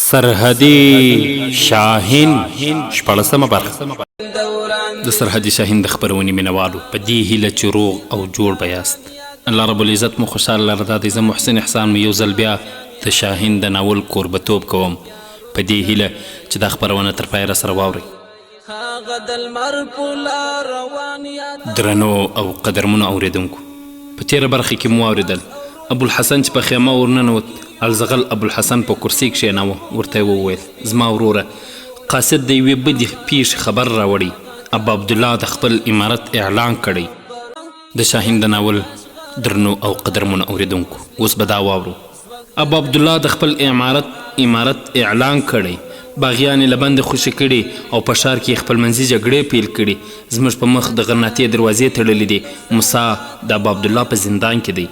سرحدي شاهین شپاړسمه برخه. د سرحدي شاهین د خپرونې مینوالو په دې هیله چې روغ او جوړ به یاست. الله رب العزت مو خوشحاله لره دی. زه محسن احسان مو یو ځل بیا د شاهین د ناول کوربتوب کوم په دې هیله چې دا خپرونه تر پایه راسره واورئ. درنو او قدرمنو اوریدونکو، په تېره برخه کې مو واورېدل ابوالحسن چې په خیمه ورننوت، الزغل ابوالحسن په کرسي کښېناوه، ورته یې وویل زما وروره قاصد د یوې بدې پیښې خبر راوړی. ابا عبدالله د خپل امارت اعلان کړی. د شاهین د ناول درنو او قدرمنو اوریدونکو، اوس به دا واورو. ابا عبدالله د خپل امارت اعلان کړی، باغیان یې له بندې خوشي کړي او په ښار کې خپل منځي جګړې پیل کړي. زموږ په مخ د غرناطې دروازې تړلې دي. موسی د ابا عبدالله په زندان کې دی.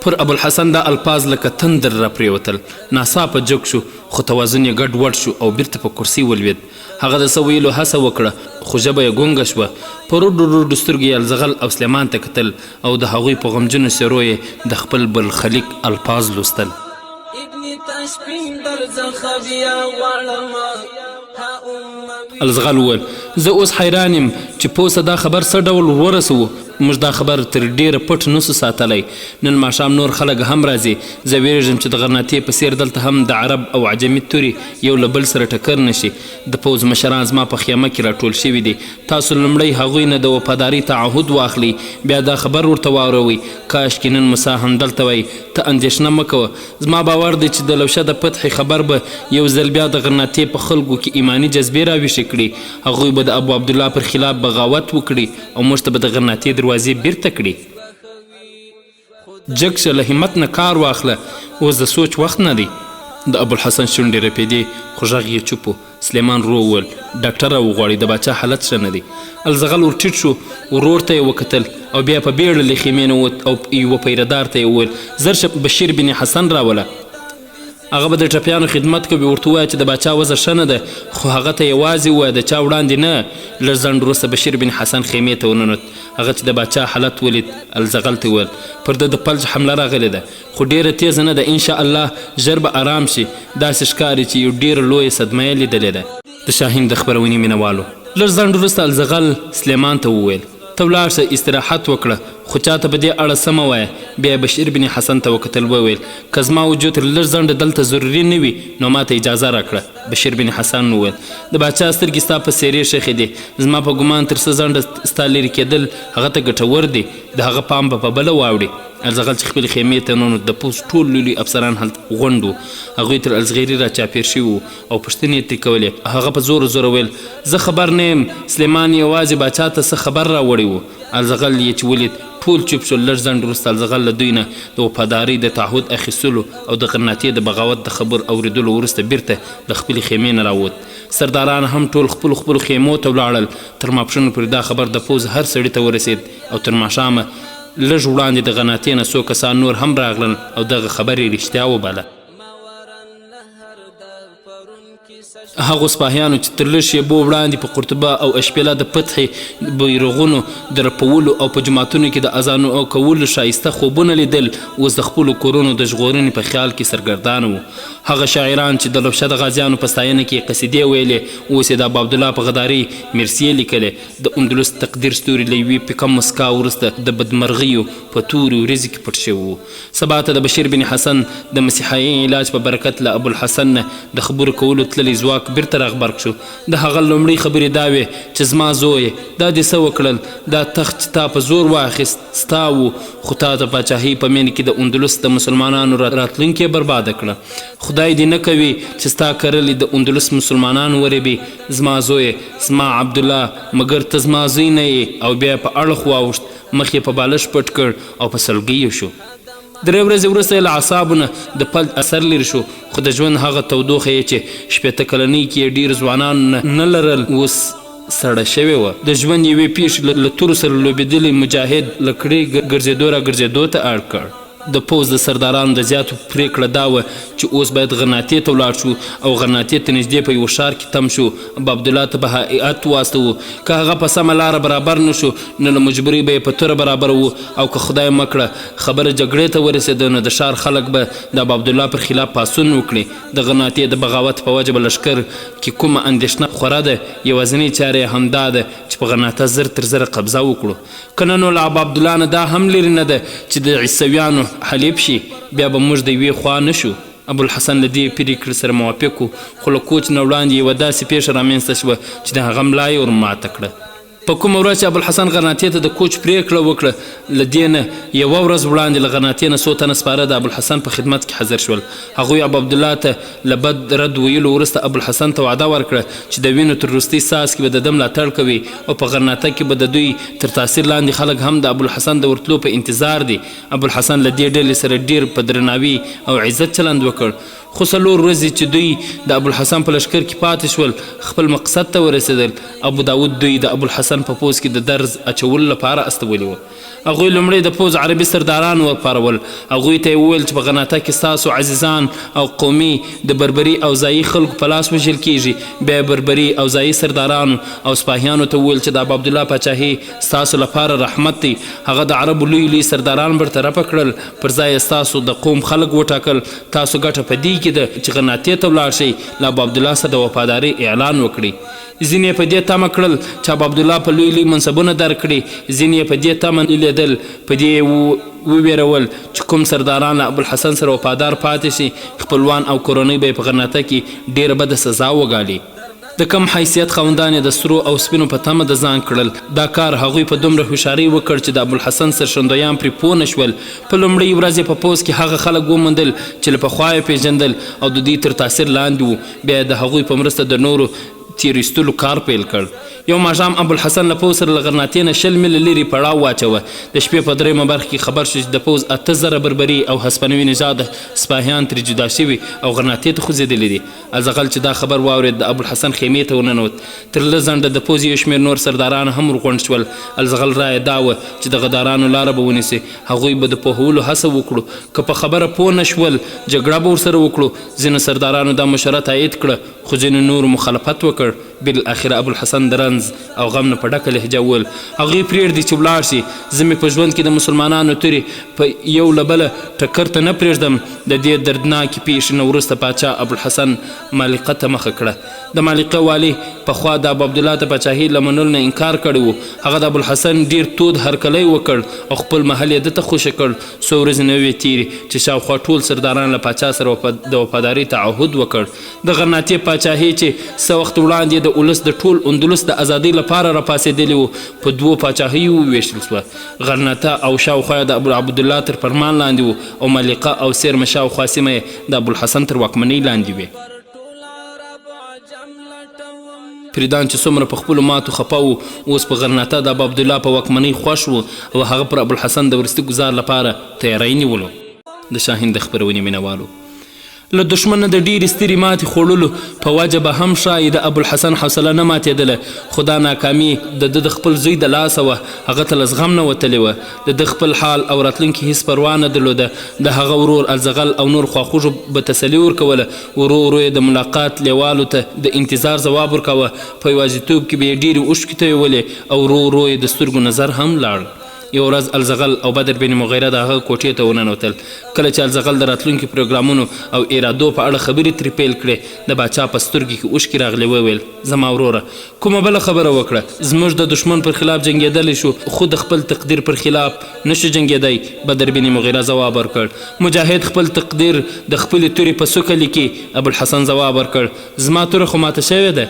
پر ابوالحسن دا الفاظ لکه تندر را پرېوتل. ناڅاپه جګ شو، خو توازن یې ګډ وډ شو او بیرته په کرسي ولوېد. هغه د څه ویلو هڅه وکړه، خو ژبه یې ګونګه شوه. په روډو روډو سترګو یې الزغل او سلیمان ته کتل او د هغوی په غمجنو څېرو یې د خپل بلخلیق الفاظ لوستل. الزغل وویل زه اوس حیران یم چې پوسه دا خبر څه ډول ورسوو. موږ دا خبر تر ډیره پټ نسو ساتلی. نن ماښام نور خلک هم راځي. زه ویرېږم چې د غرناطې په څېر دلته هم د عرب او عجمي تورې یو له بل سره ټکر نشي. د پوځ مشران زما په خیمه کې راټول شوي دي. تاسو لومړی هغوی نه د وفادارۍ تعهد واخلئ، بیا دا خبر ورته واوروئ. کاشکې نن موسی هم دلته وی. ته اندېښنه مه کوه، زما باور دی چې د لوشه د فتحې خبر به یو ځل بیا د غرناطې په خلکو کې ایماني جذبې راویښې کړي. هغوی به د ابو عبدالله پر خلاف بغاوت وکړي او موږ ته به د غرناطې دروازې بیرته کړي. جګ شه، له همت نه کار واخله، اوس د سوچ وخت نه دی. د ابوالحسن شونډې رپېدې، خو غږ یې چوپ و. سلیمان ورو وویل ډاکټره وغواړئ، د باچا حالت ښه نه دی. الزغل ور ټیټ شو، ورور ته یې وکتل او بیا په بیړه له خیمې نه ووت او یوه پیردار ته یې وویل زر شه بشیر بن حسن راوله، هغه به د ټپیانو خدمت کوي. ورته ووایه چې د باچا وضع ښه نه ده، خو هغه ته یوازې ووایه د چا وړاندې نه. لږ ځنډ وروسته بشیر بن حسن خیمې ته وننوت. هغه چې د باچا حالت ولید، الزغل ته وویل پر ده د فلج حمله راغلې ده، خو ډیره تیزه نه ده. انشاءالله ژر به ارام شي. داسې ښکاري چې یو ډیره لویه صدمه یې لیدلې ده. د شاهین د خپرونې مینوالو، لږ ځنډ وروسته الزغل سلیمان ته وویل ته ولاړ شه، استراحت وکړه، خو چاته په دې اړه څه مه وایه. بیا بشیر بن حسن ته وکتل، وویل که زما وجود تر لږ ځنډه دلته ضروري نه وي نو ماته اجازه راکړه. بشیر بن حسن وویل د باچا سترګې ستا په څېرې ښخې دي، زما په ګمان تر څه ځنډه ستا لرې کېدل هغه ته ګټور دي، د هغه پام به په بله واوړي. الزغل چې خپلې خیمې ته ننوت، د پوځ ټول لوی افسران هلته غونډ وو. هغوی تر الزغیري را چاپېر شوي وو او پوښتنې یې ترې کولې. هغه په زوره زوره ویل زه خبر نه یم، سلیمان یوازې باچا ته څه خبر راوړی و. الزغل یې چې ولید ټول چوپ شول. لږ ځنډ وروسته الزغل له دوی نه د وفادارۍ د تعهد اخیستلو او د غرناطې د بغاوت د خبر اوریدلو وروسته بیرته د خپلې خیمې نه راووت. سرداران هم ټول خپلو خیمو ته ولاړل. تر ماپښین پورې دا خبر د پوځ هر سړي ته ورسید او تر ماښامه لږ وړاندې د غرناطې نه څو کسان نور هم راغلل او دغه خبر یې رښتیا وباله. هغو سپاهیانو چې تر لږ شېبو وړاندې په قرطبه او اشپیله د فتحې بیرغونو د رپولو او په جوماتونو کې د اذانو او کولو ښایسته خوبونه لیدل، اوس د خپلو کورونو د ژغورنې په خیال کې سرګردانه وو. هغه شاعران چې د لوشه د غازیانو په ستاینه کې قصیدې ویلې، اوس یې د ابو عبدالله په غدارۍ مرثیې لیکلې. د اندلس تقدیر ستوري له یوې پیکه مسکا وروسته د بدمرغیو په تورې ورځې کې پټ شوي وو. سبا ته د بشیر بن حسن د مسیحایي علاج په برکت له ابوالحسن نه د خبرو کولو تللی ځواک بیرته راغبرګ شو. د هغه لومړۍ خبرې دا وې چې زما زویې دا دې څه وکړل، دا تخت چې تا په زور واخیست ستا و، خو تا د پاچاهۍ په مین کې د اندلس د مسلمانانو راتلونکې برباده کړه. خدای دې نه کوي چې ستا کرلې د اندلس مسلمانان ورېبي. زما زویې، زما عبدالله، مګر ته زما زوی نه یې. او بیا په اړخ واوښت، مخ یې په بالش پټ کړ او په سلګیو شو. درې ورځې وروسته یې له اعصابو نه د فلج اثر لرې شو، خو د ژوند هغه تودوخه یې چې شپېته کلنۍ کې یې ډېر ځوانان نه لرل اوس سړه شوې وه. د ژوند یوې پیښې له تورو سره لوبېدلی مجاهد له کړۍ ګرځېدو را ګرځېدو ته اړ کړ. د پوځ د سردارانو د زیاتو پریکړه دا وه چې اوس باید غرناطې ته ولاړ شو او غرناطې ته نږدې په یو ښار کې تم شو. عبدالله ته به هیات واستوو. که هغه په سمه لاره برابر نه شو نو له مجبورۍ به یې په توره برابر وو او که خدای مکړه خبره جګړې ته ورسېده نو د ښار خلک به د عبدالله پر خلاف پاڅون وکړي. د غرناطې د بغاوت په وجه به لښکر کې کومه اندېښنه خوره ده یوازینۍ چاره یې همدا ده چې په غرناطه زر تر زره قبضه وکړو. که نه نو له عبدالله نه دا هم لرې نه ده چې د عیسویانو حلیف شي بیا به موږ د یوې خوا نه شو. ابوالحسن له دې پرېکړې سره موافق و خو له کوچ نه وړاندې یوه داسې پیښه رامنځته شوه چې د هغه ملا یې ورماته کړه. په کومه ورځ چې ابوالحسن غرناطې ته د کوچ پرېکړه وکړه له دې نه یوه ورځ وړاندې له غرناطې نه څو تنه سپاره د ابوالحسن په خدمت کې حاضر شول. هغوی عبدالله ته له بد رد ویلو وروسته ابوالحسن ته وعده ورکړه چې د وینو تر وروستي ساس کې به د ده ملاتړ کوي او په غرناطه کې به د دوی تر تاثیر لاندې خلک هم د ابوالحسن د ورتلو په انتظار دي. ابوالحسن له دې ډلې سره ډیر په درناوي او عزت چلند وکړ. خو څلور ورځې چې دوی د ابوالحسن په لښکر کې پاتې شول خپل مقصد ته ورسېدل. ابو داود دوی د ابوالحسن په پوځ کې د درز اچولو لپاره استولي وه. هغوی لومړی د پوځ عربي سرداران وپارول. هغوی ته یې وویل چې په غرناطه کې ستاسو عزیزان او قومي د بربري او ځایي خلکو په لاس وژل کیږي. بیا بربري او ځایي سردارانو او سپاهیانو ته وویل چې د عبدالله پاچاهي ستاسو لپاره رحمت دی. هغه د عربو لوی لوی سرداران برطرفه کړل پر ځای ستاسو د قوم خلک وټاکل. تاسو ګټه په دې کې ده چې غرناطې ته ولاړ شئ له ابوعبدالله سره د وفادارۍ اعلان وکړئ. ځینې یې په دې تمه کړل چې ابوعبدالله په لوی لوی منصبونه درکړي. ځینې یې په دې تمه لیدل په دې وویرول چې کوم سرداران له ابوالحسن سره وفادار پاتې شي خپلوان او کورنۍ به یې په غرناطه کې ډېره بده سزا وګالي. د کم حیثیت خاوندان یې د سرو او سپینو په تمه د ځان کړل. دا کار هغوی په دومره هوښیارۍ وکړ چې د ابوالحسن سرښندویان پرې پوه نه شول. په لومړۍ ورځ یې په پوځ کې هغه خلک وموندل چې له پخوا یې پېژندل او د دوی تر تاثیر لاندې وو. بیا یې د هغوی په مرسته د نورو تیر ایستلو کار پیل کړ. یو ماښام ابوالحسن له پوځ سره له غرناطې نه 100 میله لرې پړاو واچوه. د شپې په 3مه برخه کې خبر شو چې د پوځ 8000 بربري او هسپانوي نژاده سپاهیان ترې جدا شوي او غرناطې ته خوځېدلي دي. الزغل چې دا خبر واورېد د ابوالحسن خیمې ته ورننوت. تر لږ ځنډه د پوځ یو شمېر نور سرداران هم ورغونډ شول. الزغل رایه دا وه چې د غدارانو لاره به ونیسي. هغوی به د پوهولو هڅه وکړو. که په خبره پوه نه شول جګړه به ورسره وکړو. ځینو سردارانو دا مشوره تایید کړه خو ځینو نورو مخالفت وکړ. بالاخره ابوالحسن د رنځ او غم نه په ډکه لهجه وویل هغوی پرېږدي چې ولاړ شي. زه مې په ژوند کې د مسلمانانو تورې په یو له بله ټکر ته نه پرېږدم. د دې دردناکې پیښې نه وروسته پاچا ابوالحسن مالقه ته مخه کړه. د مالقه والي پخوا د ابوعبدالله د پاچاهۍ له منلو نه انکار کړی و. هغه د ابوالحسن ډېر تود هرکلی وکړ او خپل محل یې ده ته خوشې کړ. څو ورځې نه وې تېرې چې شاوخوا ټول سرداران له پاچا سره د وفادارۍ تعهد وکړ. د غرناطې پاچاهۍ چې څه وخت وړاندې د ولس د ټول اندلس د ازادۍ لپاره راپاڅېدلي وو په 2 پاچاهیو وویشل شوه. غرناطه او شاوخوا د ابوعبدالله تر فرمان لاندې وو او مالقه او سیرمه شاوخوا سیمه یې د ابوالحسن تر واکمنۍ لاندې وې. فریدان چې څومره په خپلو ماتو خفه و اوس په غرناطه د ابوعبدالله په واکمنۍ خوښ و او هغه پر ابوالحسن د وروستي ګزار لپاره تیاری نیولو. د شاهین د خپرونې مینوالو له دښمنه د ډېرې سترې ماتې خوړلو په وجه به هم ښایي د ابوالحسن حوصله نه ماتېدله خو دا ناکامي د ده د خپل زوی د لاسه وه. هغه ته له زغم نه وتلې وه. د ده خپل حال او راتلونکي هیڅ پروا نه درلوده. د هغه ورور الزغل او نور خواخوږو به تسلي ورکوله. ورو ورو یې د ملاقات لیوالو ته د انتظار ځواب ورکوه. په یوازیتوب کې به یې ډېرې اوښکې تویولې او ورو ورو یې د سترګو نظر هم لاړ. یو ورځ الزغل او بدر بن مغیره د هغه کوټې ته وننوتل. کله چې الزغل د راتلونکي پروګرامونو او ارادو په اړه خبرې ترې پیل کړې د باچا په سترګې کې اوښکې راغلې. وویل زما وروره کومه بله خبره وکړه. زموږ د دښمن پر خلاف جنګېدلی شو خو د خپل تقدیر پر خلاف نشو جنګېدی. بدر بن مغیره ځواب ورکړ مجاهد خپل تقدیر د خپلې تورې په څوکه لیکي. ابوالحسن ځواب ورکړ زما توره خو ماته شوې ده.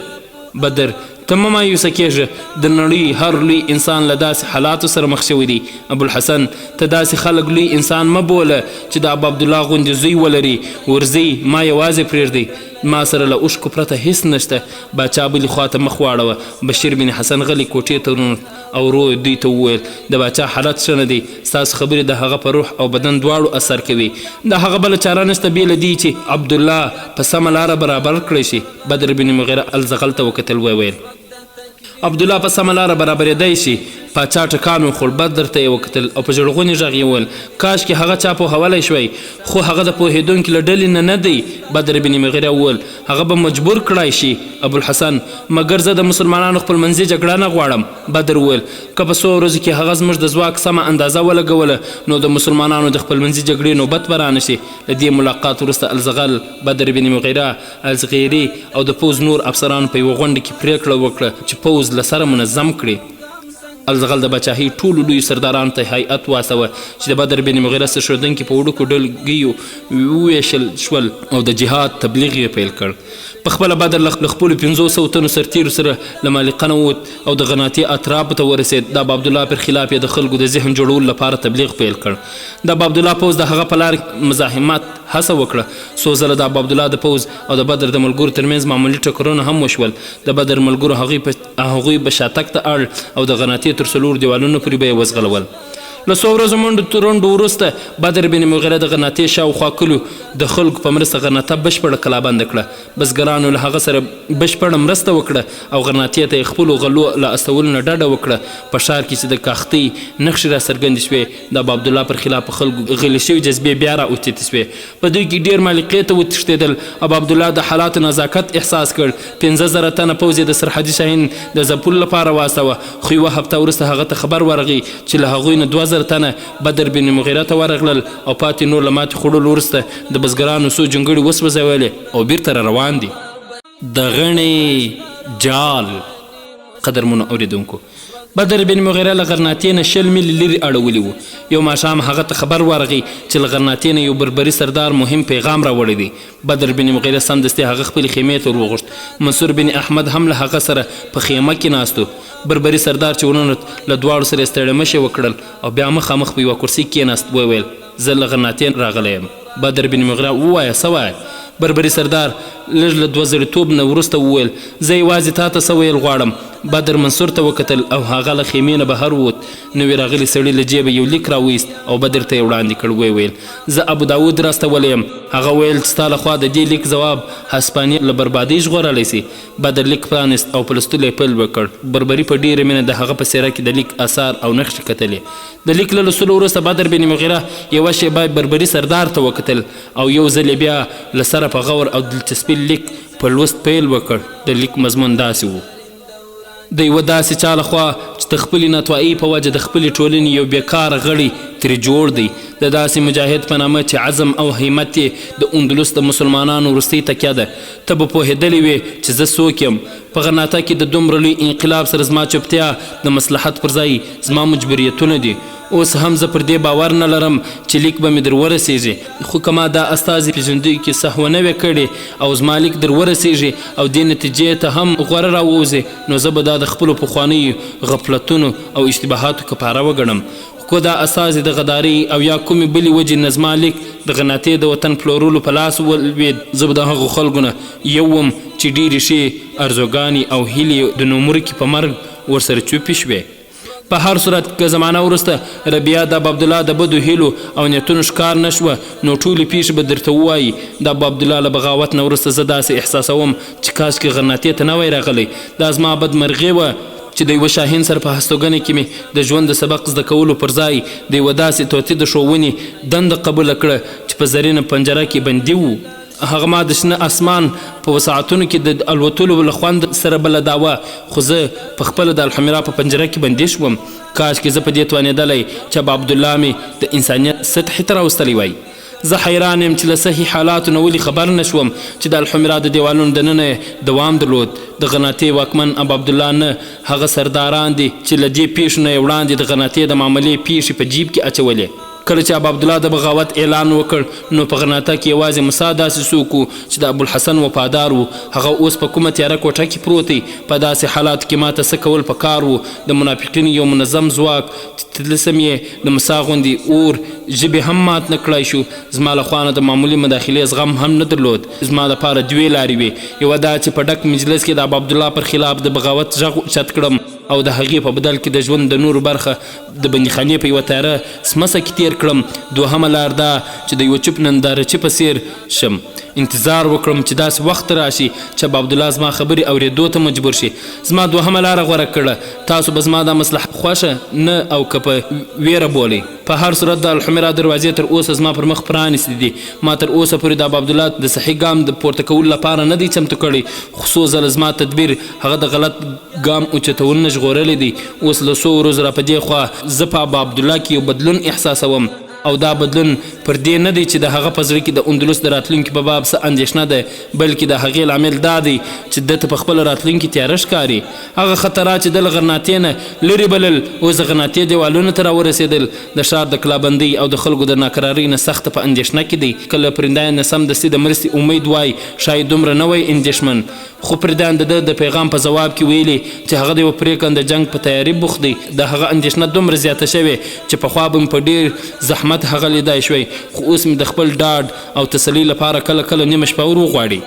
بدر ته مه مایوسه کېږه. د نړۍ هر لوی انسان له داسې حالاتو سره مخ شوی دی. ابوالحسن ته داسې خلک لوی انسان مه بوله چې د ابوعبدالله غوندې زوی ولري. ورځئ ما یوازې پرېږدئ. ما سره له اوښکو پرته هیڅ نشته. باچا بلې خواته مخ واړوه. بشیر بن حسن غلی کوټې ته ورنوت او ورو دوی ته وویل د باچا حالت ښه نه دی. ستاسو خبرې د هغه په روح او بدن دواړو اثر کوي. د هغه بله چاره نشته بې له دې چې عبدالله په سمه لاره برابر کړی شي. بدر بن مغیره الزغل ته وکتل. وویل عبدالله په سمه لاره برابرېدی شي. پاچا ټکان وخوړ، بدر ته یې وکتل او په ژړغوني غږ یې وویل کاشکې هغه چا پوهولی شوی، خو هغه د پوهېدونکي له ډلې نه دی. بدر بن مغیره وویل هغه به مجبور کړای شي ابوالحسن، مګر زه د مسلمانانو خپلمنځي جګړه نه غواړم. بدر وویل که په 100 ورځو کې هغه زموږ د ځواک سمه اندازه ولګوله نو د مسلمانانو د خپلمنځي جګړې نوبت به رانه شي. له دې ملاقات وروسته الزغل، بدر بن مغیره، الزغیري او د پوځ نور افسرانو په یوه غونډه کې پریکړه وکړه چې پوځ له سره منظم کړي. الزغل د پاچاهۍ ټولو لویو سردارانو ته هیئت واستوه چې د بدر بن مغیره سر ښودونکي په وړوکو ډلګیو وویشل شول او د جهاد تبلیغ یې پیل کړ. په خپله بدر له خپلو 500 تنو سرتیرو سره له مالقه نه ووت او د غناطي اطرافو ته ورسېد. د ابا عبدالله پر خلاف یې د خلکو د ذهن جوړولو لپاره تبلیغ پیل کړ. د ابا عبدالله پوځ د هغه په لارې مزاحمت هڅه وکړه. څو ځله د ابا عبدالله د پوځ او د بدر د ملګرو ترمنځ معمولي ټکرونه هم وشول. د بدر ملګرو هغوی به شاتګ ته اړ او د غناطي تر 4 دیوالونو پورې به یې وزغلول. له 100 ورځو منډو وروسته بدر بن مغیره د غناطې شاوخوا کلو د خلکو په مرسته غناطه بشپړه کلابنده کړه. بزګرانو له هغه سره بشپړه مرسته وکړه او غناطې ته یې خپلو غلو له استولو نه ډډه وکړه. په ښار کې چې د کاختۍ نښې راڅرګندې شوې، د ابا عبدالله پر خلاف په خلکو غلې شوي جذبې بیا راوتیتې شوې. په دوی کې ډېر مالقې ته وتښتېدل. ابا عبدالله د حالاتو نزاکت احساس کړ. 15,000 تنه پوځ یې د سرحدي شاهین د ځپلو لپاره واستوه، خو یوه هفته وروسته هغه ته خبر ورغی چې له هغوی نه 2,000 تنه بدر بن مغیره ته ورغلل او پاتې نور له ماتې خوړلو وروسته د بزګرانو څو جونګړې وسوځولې او بیرته را روان دي. د غڼې جال. قدرمنو اورېدونکو، بدر بن مغیره له غرناطې نه 20 میل لرې اړولی و. یو ماښام هغه ته خبر ورغی چې له غرناطې نه یو بربري سردار مهم پیغام راوړی دی. بدر بن مغیره سمدستي هغه خپلې خیمې ته وروغوښت. منصور بن احمد هم له هغه سره په خیمه کې ناست و. بربري سردار چې وننوت له دواړو سره یې ستړی مشې وکړل او بیا مخامخ په یوه کرسۍ کېناست. وویل زه له غرناطې راغلی یم. بدر بن مغیره ووایه څه وایه؟ بربري سردار لږ له 2 زړیتوب نه وروسته وویل زه یوازې تا ته څه ویل غواړم. بدر منصور ته وکتل او هغه له خیمې نه بهر ووت. نوې راغلي سړي له جیبه یو لیک راویست او بدر ته یې وړاندې کړ. ویل زه ابو داود راستولی یم. هغه ویل چې ستا لخوا د دې لیک ځواب هسپانیې له بربادۍ ژغورلی سي. بدر لیک پرانست او په لوستلو یې پیل وکړ. بربري په ډېره مینه د هغه په څېره کې د لیک اثار او نښې کتلې. د لیک له لوستلو وروسته بدر بن مغیره یوه شیبه بربري سردار ته وکتل او یو ځل بیا له سره په غور او دلچسپي لیک په لوست پیل وکړ. د لیک مضمون داسې و: د یوه داسې چا لخوا چې د خپلې ناتوایۍ په وجه د خپلې ټولنې یو بیکاره غړی ترې جوړ دی، د داسې مجاهد په نامه چې عزم او همت یې د اندلس د مسلمانانو وروستۍ تکیه ده. ته به پوهېدلی وې چې زه څوک یم. په غرناطه کې د دومره لوی انقلاب سره زما چوپتیا د مصلحت پر ځای زما مجبوریتونه دي. اوس هم زه پر دې باور نه لرم چې لیک به مې در ورسیږي، خو که ما دا استازي پېژندوي کې سهوه نه وی کړې او زما لیک در ورسیږي او دې نتیجې ته هم غوره راووځي نو زه به دا د خپلو پخوانیو غفلتونو او اشتباهاتو کفاره وګڼم. خو دا استازي د غدارۍ او یا کومې بلې وجې نه زما لیک د غناطې د وطن پلورلو په لاس ولوېد. زه به د هغو خلکو نه یو وم چې ډېرې ښې ارزوګانې او هیلې د نومورکي په مرګ ورسره چوپې شوې. په هر صورت که زمانه وروسته ربیعه د ابا عبدالله د بدو هیلو او نیتونو ښکار نه شوه نو ټولې پیښې به درته ووایي. د ابا عبدالله له بغاوت نه وروسته زه داسې احساسوم چې کاشکې غرناطې ته نه وی راغلی. دا زما بدمرغي وه چې د یوه شاهین سره په هستوګنې کې مې د ژوند د سبق زده کولو پر ځای د یوه داسې طوطي د ښوونې دنده قبوله کړه چې په زرینه پنجره کې بندي و. هغه ما د شنه اسمان په وساعتونو کې د الوتلو له خوند سره بله داوه، خو زه په خپله د الحمرا په پنجره کې بندي شوم. کاشکې زه په دې توانېدلی چې ابا عبدالله مې د انسانیت سطحې ته راوستلی وای. زه حیران یم چې له صحیح حالاتو نه ولې خبر نه شوم چې د الحمرا د دیوالونو دننه یې دوام درلود. د غناطې واکمن ابا عبدالله نه هغه سرداران دي چې له دې پیښو نه یې وړاندې د غناطې د معاملې پیښې په جیب کې اچولې. کله چې ابا عبدالله د بغاوت اعلان وکړ نو په غرناطه کې یوازې موسی داسې څوک و چې د ابوالحسن وفادار و. هغه اوس په کومه تیاره کوټه کې پروت دی. په داسې حالاتو کې ماته څه کول پکار و؟ د منافقینو یو منظم ځواک تلسم یې د موسی غوندې اور ژبې هم مات نه کړی شو. زما له خوا نه د معمولي مداخلې زغم هم نه درلود. زما لپاره 2 لارې وې. یوه دا چې په ډک مجلس کې د ابا عبدالله پر خلاف د بغاوت غږ اوچت کړم او د هغې په بدل کې د ژوند د نورو برخه د بندیخانې په یوه تیاره سمڅه کې تیر کړم. دوهمه لار دا چې د یوه چوپ نندارچي په څیر شم انتظار وکړم چې داسې وخت راشي چې ابو عبدالله زما خبرې اورېدو ته مجبور شي. زما دوهمه لاره غوره کړه. تاسو به زما دا مصلحت خوښه نه او که په ویره بولئ. په هر صورت د الحمرا دروازې تر اوسه زما پر مخ پرانیستې دي. ما تر اوسه پورې د ابو عبدالله د صحیح ګام د پورته کولو لپاره نه دی چمتو کړی، خو څو ځله زما تدبیر هغه د غلط ګام اوچتولو نه ژغورلی دی. اوس له څو ورځو را په دې خوا زه په ابو عبدالله کې یو بدلون احساسوم، او دا بدلون پر دې نه دی چې د هغه په زړه کې د اندلس د راتلونکي په باب څه اندېښنه ده، بلکې د هغې لامل دا دی چې ده ته په خپله راتلونکي تیاره ښکاري. هغه خطرات چې ده له غرناطې نه لرې بلل اوس د غرناطې دیوالونو ته راورسېدل. د ښار د کلابندۍ او د خلکو د ناکرارۍ نه سخته په اندېښنه کې دی. کله پرندایان نه سمدستي د مرستې امید وای شاید دومره نه وی اندېښمن، خو پردیان د ده د پیغام په ځواب کې ویلي چې هغه د یو پرېکنده جنګ په تیاري بوخت دی. د هغه اندېښنه دومره زیاته شوې چې پخوا به م په ډېر زحمت هغه لیدای شوی، خو اوس مې د خپل ډاډ او تسلي لپاره کله کله نیمه شپه ور وغواړي.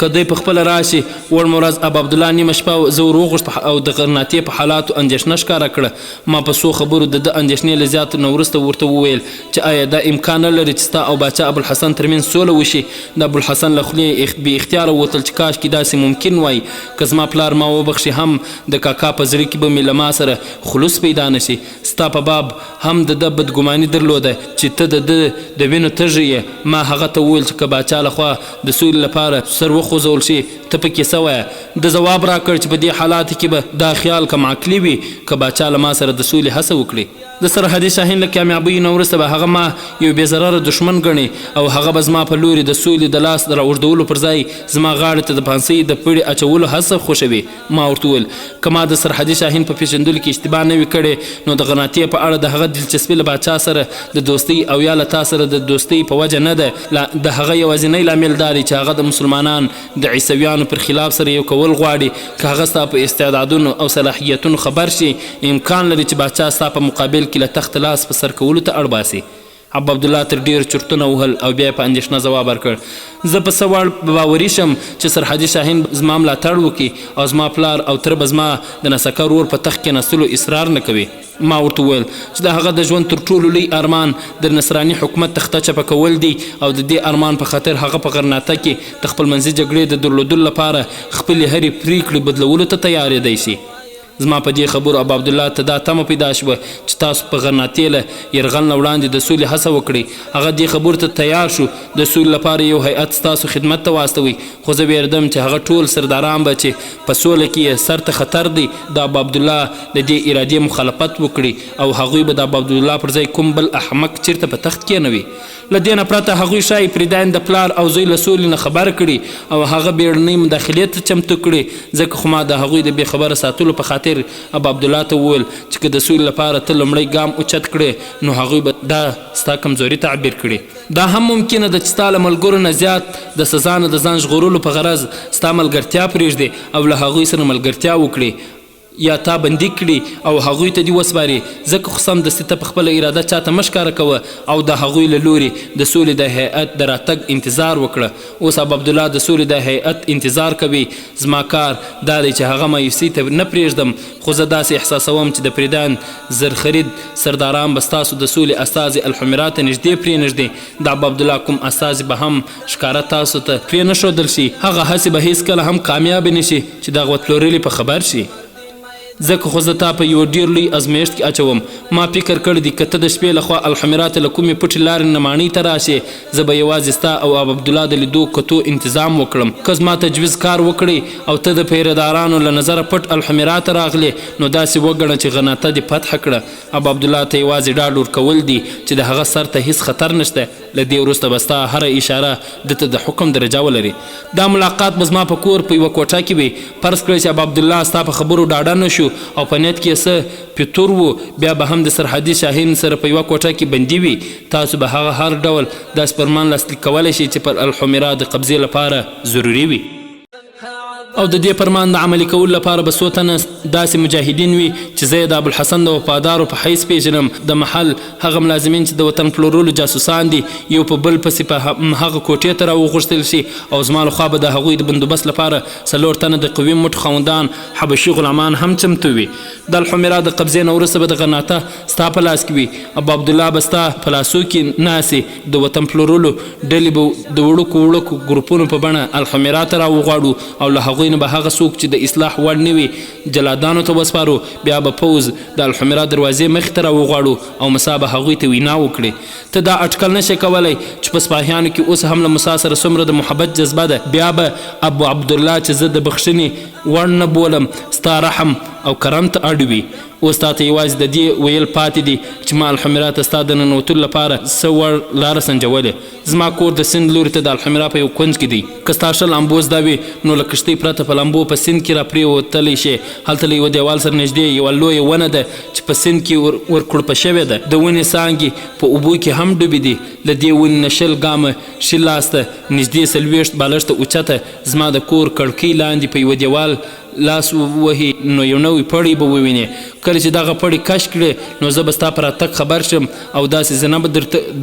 که دوی په خپله راشي وړمه ورځ ابو عبدالله نیمه شپه زه ور وغوښت او د غرناطې په حالاتو اندېښنه ښکاره کړه. ما په څو خبرو د ده اندېښنې له زیاتو نه وروسته ورته وویل چې آیا دا امکان نه لري چې ستا او باچا ابوالحسن ترمنځ سوله وشي. د ابوالحسن له خولې بې اختیاره ووتل چې کاشکې داسې ممکن وای. که زما پلار ما وبخښي هم د کاکا په زړه کې به مې له ما سره خلوص پیدا نه شي. ستا په باب هم د ده بدګماني درلوده چې ته د ده د وینو تږی یې. ما هغه ته وویل چې که باچا لخوا د سولې لپاره سر وخوځول شي ته پکې څه وایه. د ځواب راکړ چې په دې حالاتو کې به دا خیال کم عقلي وي که باچا له ما سره د سولې هڅه وکړي. د سرحدي شاهین له کامیابۍ نه وروسته به هغه ما یو بې ضرره دښمن ګڼي او هغه به زما په لوري د سولې د لاس د راوږدولو پر ځای زما غاړې ته د پانسۍ د پړې اچولو هڅه خوښوي. ما ورته وویل که ما د سرحدي شاهین په پېژندلو کې اشتباه نه وي کړې نو د غرناطې په اړه د هغه دلچسپي له باچا سره د دوستۍ او یا له تا سره د دوستۍ په وجه نه ده. د هغه یوازینی لامل دا دی چې هغه د مسلمانان د عیسویانو پر خلاف سره یو کول غواړي. که هغه ستا په استعدادونو او صلاحیتونو خبر شي امکان لري چې باچا ستا په مقابل کې له تخت لاس په سر کولو ته اړ باسي. ابو عبدالله تر ډېر چرتونه وهل او بیا یې په اندېښنه ځواب ورکړ. زه په څه وړ باوري شم چې سرحدي شاهین زما ملاتړ وکړي او زما پلار او تره به زما د نسکه رور په تخت کېناستلو اصرار نه کوي. ما ورته وویل چې د هغه د ژوند تر ټولو لوی ارمان د نصراني حکومت تخته چپه کول دی او د دې ارمان په خاطر هغه په غرناطه کې د خپلمنځي جګړې د درلودلو لپاره خپلې هرې پریکړې بدلولو ته تیارېدی شي. زما په دې خبرو ابو عبدالله ته دا تمه پیدا شوه چې تاسو په غرناطې له یرغل نه وړاندې د سولې هڅه وکړئ. هغه دې خبرو ته تیار شو د سولې لپاره یو هیئت ستاسو خدمت ته واستوئ، خو زه ویرېدم چې هغه ټول سرداران به چې په سوله کې یې سر ته خطر دی د ابو عبدالله د دې ارادې مخالفت وکړي او هغوی به د ابو عبدالله پر ځای کوم بل احمق چیرته په تخت کېنوي. له دې نه پرته هغوی ښایي پردیان د پلار او زوی له سولې نه خبر کړي او هغه بیړنۍ مداخلې ته چمتو کړي. ځکه خو ما د هغوی د بې خبره ساتلو په خاطر ابو عبدالله ته وویل چې که د سولې لپاره ته لومړی ګام اوچت کړې نو هغوی به دا ستا کمزوري تعبیر کړي. دا هم ممکنه ده چې ستا له ملګرو نه زیات د سزا نه د ځان ژغورلو په غرض ستا ملګرتیا پرېږدي او له هغوی سره ملګرتیا وکړي یا تا بندي کړي او هغوی ته دې وسپاري. ځکه خو سمدستي ته په خپله اراده چاته مه ښکاره کوه او د هغوی له لوري د سولې د هیئت د راتګ انتظار وکړه. اوس ابو عبدالله د سولې د هیئت انتظار کوي. زما کار دا دی چې هغه مایوسي ته نه پرېږدم، خو زه داسې احساسوم چې د پریدان زرخرید سرداران به ستاسو د سولې استازي الحمرا ته نږدې پرېنږدي. د ابو عبدالله کوم استازي به هم ښکاره تاسو ته پرې نه ښودل شي. هغه هسې به هېڅکله هم کامیابه نه شي چې د هغه پلورلي په خبر شي. ځکه خو زه تا په یو ډېر لوی ازمېښت کې اچوم. ما فکر کړی دی که ته د شپې لخوا الحمرا ته له کومې پټې لارې نه ماڼۍ ته راشې زه به یوازې ستا او ابو عبدالله د لیدو کتو انتظام وکړم. که زما تجویز کار وکړی او ته د پیرهدارانو له نظره پټ الحمرا ته راغلې نو داسې وګڼه چې غرناطه دې فتح کړه. ابو عبدالله ته یوازې ډاډ ورکول دي چې د هغه سر ته هیڅ خطر نشته. له دې وروسته به ستا هره اشاره دته د حکم درجه ولري. دا ملاقات به زما په کور په یوه کوټه کې وي. فرض کړئ چې ابو عبدالله ستا په خبرو ډاډه نه شو او په نیت کې څه پیتور و بیا به هم د سرحدي شاهین سره په یوه کوټه کې بندي وي. تاسو به هغه هر ډول داسې فرمان لاسلیک کولی شي چې پر الحمرا د قبضې لپاره ضروري وي. او د دې فرمان د عملي کولو لپاره به څو تنه داسې مجاهدین وي چې زه یې د ابوالحسن د وفادارو په حیث پیژنم. د محل هغه ملازمین چې د وطن پلورلو جاسوسان دي یو په بل پسې په هغه کوټې ته راوغوښتل شي او زما لخوا به د هغوی د بندوبست لپاره 4 تنه د قوي موټ خاوندان حبشي غلامان هم چمتو وي. د الحمرا د قبضې نه وروسته به د غرناطه ستا په لاس کې وي. ابو عبدالله به ستا په لاسو کې ناستې. د وطن پلورلو ډلې به د وړوکو ګروپونو په بڼه الحمرا ته راوغواړو او له هغوی نه به هغه څوک چې د اصلاح وړ نه وي جلادانو ته وسپارو. بیا به پوځ د الحمرا دروازې مخې ته راوغواړو او مسا به هغوی ته وینا وکړي. ته دا اټکل نشې کولی چې په سپاهیانو کې اوس هم له موسی سره څومره د محبت جذبه ده. بیا به ابو عبدالله چې زه د بخښنې وړ نه بولم ستا رحم او کرم ته اړ وي. اوس تا ته یوازې د دې ویل پاتې دي چې ما الحمرا ته ستا د ننوتلو لپاره څه وړ لاره سنجولې. زما کور د سیند لوري ته د الحمرا په یو کونج کې دی. که ستا شل امبوز دا وي نو له کښتۍ پرته په لمبو په سیند کې را پرېوتلی شي. هلته له یوه دیوال سره نږدې یوه لویه ونه ده چې په سیند کې ورکړپه شوې ده. د ونې څانګې په اوبو کې هم ډوبې دي. له دې ونې نه 20 ګامه ښي لاس ته نږدې 40 بالښته اوچته زما د کور کړکۍ لاندې په یوه دیوال لاس ووهي نو یو نوی پړی به ووینې. کله چې دغه پړی کش کړې نو زه به ستا په راتګ خبر شم او داسې زنه به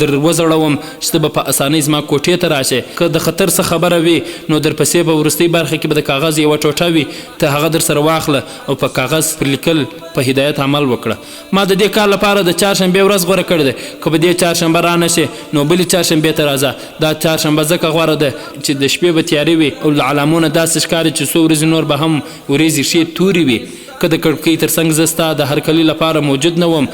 در وځړوم چې ته به په اسانۍ زما کوټې ته راشې. که د خطر څه خبره وي نو درپسې به وروستۍ برخه کې به د کاغذ یوه ټوټه وي. ته هغه در سره واخله او په کاغذ پر لیکل په هدایت عمل وکړه. ما د دې کار لپاره د چهارشنبې ورځ غوره کړې ده. که به دې چهارشنبه را نه شي نو بلې چهارشنبې ته راځه. دا چهارشنبه ځکه غوره ده چې د شپې به تیارې وي او له علامونه داسې ښکاري چې څو ورځې نور به هم ورېځې ښې تورې وي. که د کړکۍ تر څنګ زه ستا د هرکلي لپاره موجود نه وم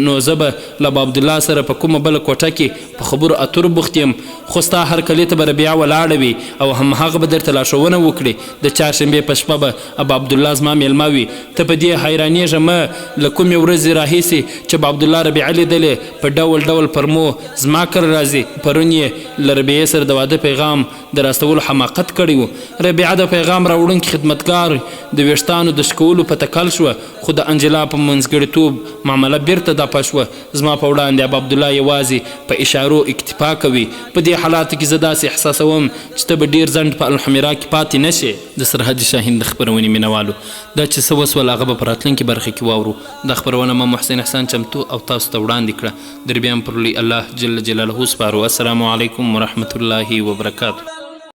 نو زه به له ابو عبدالله سره په کومه بله کوټه کې په خبرو اترو بوخت یم. خو ستا هرکلي ته به ربیعه ولاړه وي او همهغه به درته لارښوونه وکړي. د چهارشنبې په شپه به ابو عبدالله زما میلمه وي. ته په دې حیرانېږه مه له کومې ورځې راهیسې چې ابو عبدالله ربیعه لیدلې په ډول ډول پرمو زما کره راځي. پرون یې له ربیعې سره د واده پیغام د راستولو حماقت کړی و. ربیعه د پیغام راوړونکي خدمتګار د ویښتانو د شکولو په تکل شوه خو د انجلا په منځګړیتوب معامله بیرته دپه شوه. زما په وړاندې ابو عبدالله یوازې په اشارو اکتفا کوي. په دې حالاتو کې زه داسې احساسوم چې ته به ډېر ځنډ په الحمرا کې پاتې نه شې. د سرحد شاهین د خپرونې مینوالو دا چې څه وسول هغه به په راتلونکي برخه کې واورو. دا خپرونه ما محسن احسان چمتو او تاسو ته وړاندې کړه. در بیا هم پر لوی الله جل جلاله سپارو. السلام علیکم ورحمة الله وبرکاته.